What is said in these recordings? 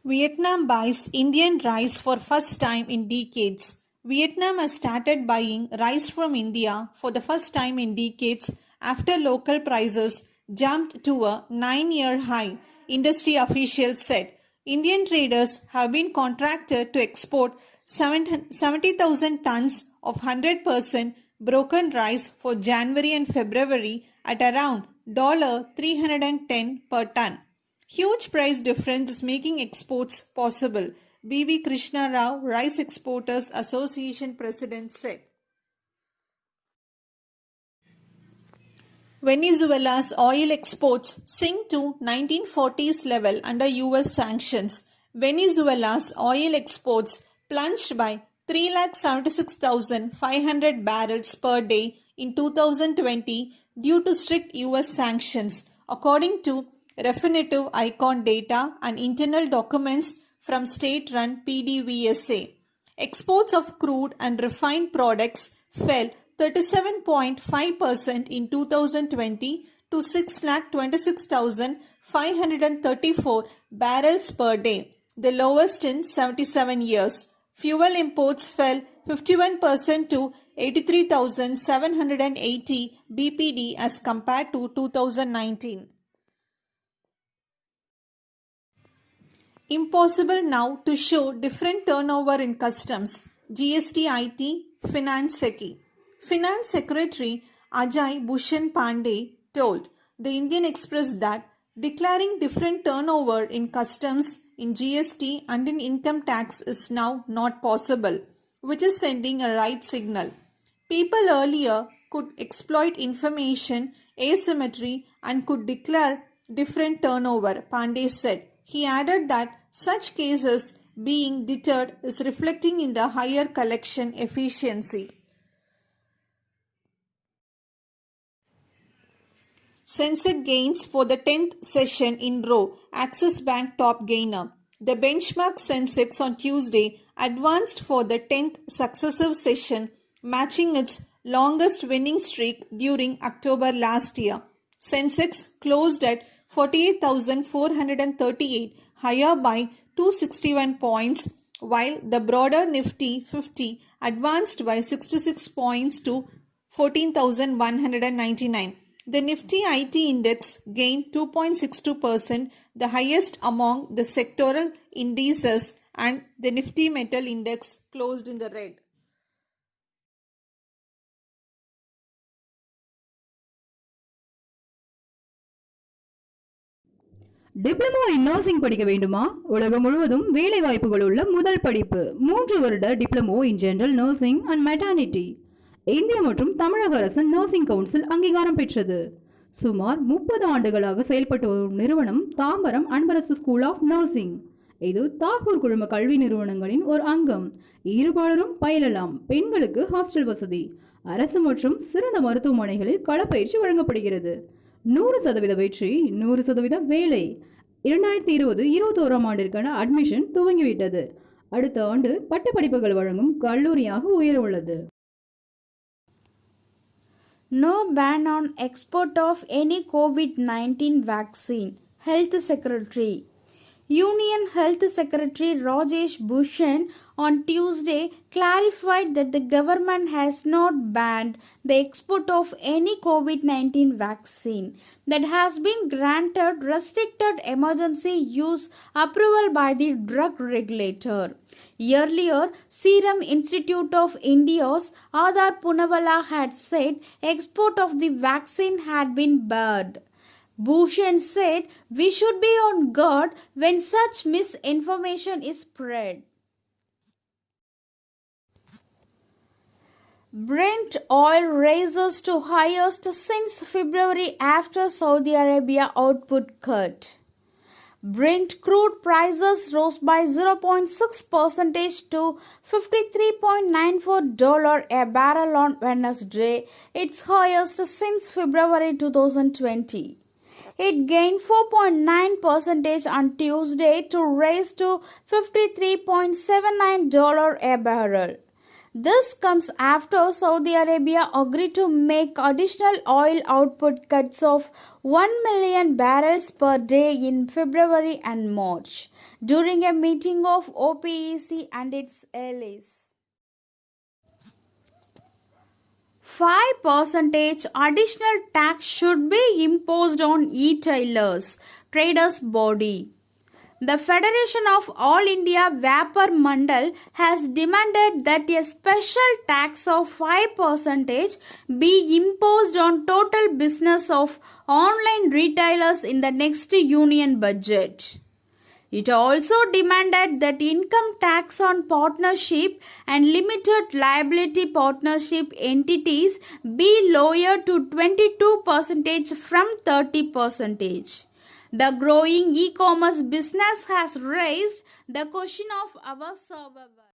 Vietnam buys Indian rice for first time in decades. Vietnam has started buying rice from India for the first time in decades after local prices jumped to a 9-year high, industry officials said. Indian traders have been contracted to export 70,000 tons of 100% broken rice for January and February at around $310 per ton. Huge price difference is making exports possible, B.V. Krishna Rao, Rice Exporters Association President said. Venezuela's oil exports sink to 1940s level under US sanctions. Venezuela's oil exports plunged by 376,500 barrels per day in 2020 due to strict US sanctions, according to Refinitiv Icon data and internal documents from state-run PDVSA. Exports of crude and refined products fell 37.5% in 2020 to 626,534 barrels per day, the lowest in 77 years. Fuel imports fell 51% to 83,780 BPD as compared to 2019. Impossible now to show different turnover in customs, GST IT, Finance Seki. Finance Secretary Ajay Bhushan Pandey told the Indian Express that declaring different turnover in customs, in GST and in income tax is now not possible, which is sending a right signal. People earlier could exploit information asymmetry and could declare different turnover, Pandey said. He added that such cases being deterred is reflecting in the higher collection efficiency. Sensex gains for the 10th session in row, Axis Bank top gainer. The benchmark Sensex on Tuesday advanced for the 10th successive session, matching its longest winning streak during October last year. Sensex closed at 48,438, higher by 261 points, while the broader Nifty 50 advanced by 66 points to 14,199. The Nifty IT index gained 2.62%, the highest among the sectoral indices, and the Nifty metal index closed in the red. Diploma in nursing படிக்க வேண்டுமா? உலகம் முழுவதும் வேலை வாய்ப்புகள் உள்ள முதல் படிப்பு 3 வருட diploma in general nursing and maternity. இந்திய மற்றும் தமிழக அரசின் நர்சிங் கவுன்சில் அங்கீகாரம் பெற்றது. சுமார் 30 ஆண்டுகளாக செயல்பட்டு வரும் நிறுவனம் Tambaram Anbarasu school of nursing. இது தாகூர் குழும கல்வி நிறுவனங்களின் ஒரு அங்கம். இருபாலரும் பயிலலாம். பெண்களுக்கு ஹாஸ்டல் வசதி. அரசு மற்றும் சிறந்த மருத்துவமனைகளில் களப்பயிற்சி வழங்கப்படுகிறது. 100% வெற்றி, 100% வேலை. 2020-21 ஆண்டிற்கான அட்மிஷன் துவங்கிவிட்டது. அடுத்த ஆண்டு பட்டப்படிப்புகள் வழங்கும் கல்லூரியாக உயர உள்ளது. No ban on export of any COVID-19 vaccine, Health Secretary. Union Health Secretary Rajesh Bhushan on Tuesday clarified that the government has not banned the export of any COVID-19 vaccine that has been granted restricted emergency use approval by the drug regulator. Earlier, Serum Institute of India's Adar Poonawalla had said export of the vaccine had been barred. Bhushan said we should be on guard when such misinformation is spread. Brent oil rises to highest since February after Saudi Arabia output cut. Brent crude prices rose by 0.6% to $53.94 a barrel on Wednesday, its highest since February 2020. It gained 4.9% on Tuesday to rise to $53.79 a barrel. This comes after Saudi Arabia agreed to make additional oil output cuts of 1 million barrels per day in February and March during a meeting of OPEC and its allies. 5% additional tax should be imposed on e-tailers, traders body. The Federation of All India Vapor Mandal has demanded that a special tax of 5% be imposed on total business of online retailers in the next union budget. It also demanded that income tax on partnership and limited liability partnership entities be lowered to 22% from 30%. The growing e-commerce business has raised the question of our survival.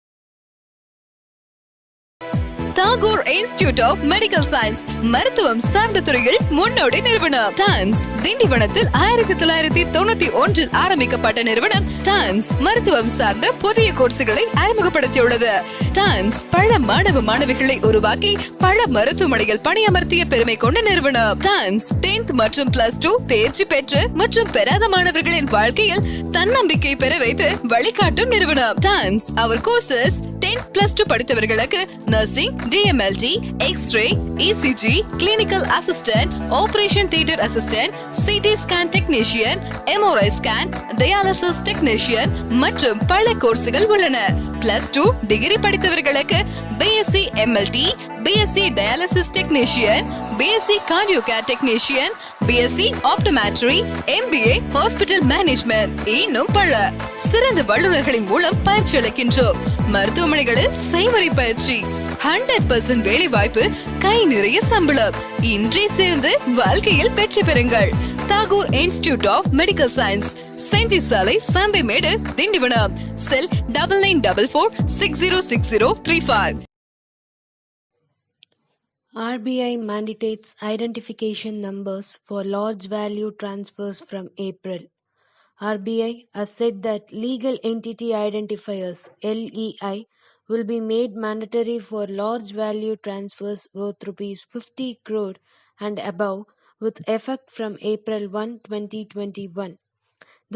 Tagore institute of medical science மருத்துவம் சார்ந்த துறையில் முன்னோடி நிறுவனம் times. திண்டிவனத்தில் 1991 ஆரம்பிக்கப்பட்ட நிறுவனம் times மருத்துவம் சார்ந்த புதிய கோர்சுகளை அறிமுகப்படுத்தியுள்ளது. டைம்ஸ் பல மாணவ மாணவிகளை உருவாக்கி பல மருத்துவமனைகள் பணியமர்த்திய பெருமை கொண்ட நிறுவனம். டைம்ஸ் 10th மற்றும் +2 தேர்ச்சி பெற்ற மற்றும் பெறாத மாணவர்களின் வாழ்க்கையில் தன்னம்பிக்கை பெற வைத்து வழிகாட்டும் நிறுவனம். டைம்ஸ் அவர் கோர்சஸ் 10th+2 படித்தவர்களுக்கு nursing, DMLT, X-ray, ECG, clinical assistant, operation theater assistant, CT scan technician, MRI scan, dialysis technician மற்றும் பல கோர்சுகள் உள்ளன. +2 டிகிரி படித்தவர்களுக்கு BSc MLT, BSc dialysis technician, BSc cardio care technician, BSc optometry, MBA hospital management இன்னும் பல சிறந்த வல்லுநர்களின் மூலம் பயிற்சி அளிக்கின்றோம். மருத்துவமனைகளில் செய்முறை பயிற்சி, 100% வேலை வாய்ப்பு, கை நிறைய சம்பளம். இன்றே சேர்ந்து வாழ்க்கையில் வெற்றி பெறுங்கள். Tagore institute of medical science, Senji சாலை, சந்தைமேடு, திண்டிவனம். செல் 9944606035. RBI mandates identification numbers for large value transfers from April. RBI has said that legal entity identifiers (LEI) will be made mandatory for large value transfers worth rupees 50 crore and above with effect from April 1, 2021.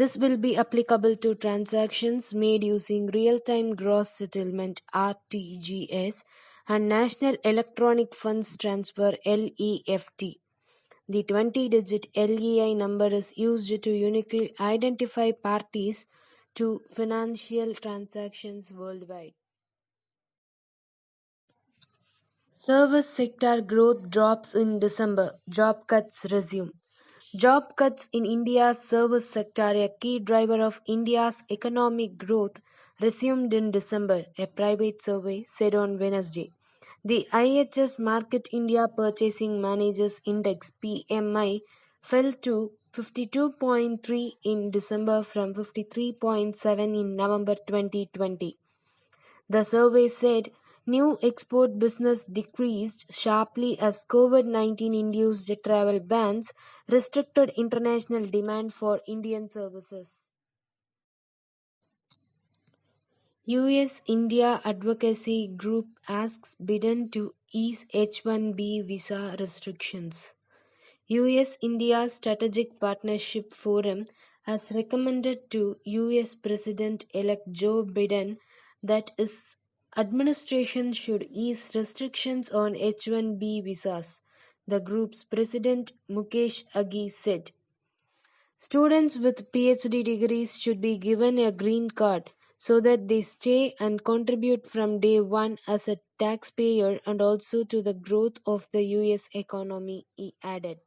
This will be applicable to transactions made using real-time gross settlement (RTGS) and National Electronic Funds Transfer (LEFT). The 20-digit LEI number is used to uniquely identify parties to financial transactions worldwide. Service sector growth drops in December. Job cuts resume. Job cuts in India's service sector, a key driver of India's economic growth, resumed in December, a private survey said on Wednesday. The IHS Markit India Purchasing Managers Index (PMI) fell to 52.3 in December from 53.7 in November 2020. The survey said new export business decreased sharply as COVID-19 induced travel bans restricted international demand for Indian services. US-India Advocacy Group asks Biden to ease H-1B visa restrictions. US-India Strategic Partnership Forum has recommended to US President-elect Joe Biden that his administration should ease restrictions on H-1B visas, the group's president Mukesh Aghi said. Students with PhD degrees should be given a green card so that they stay and contribute from day one as a taxpayer and also to the growth of the US economy, he added.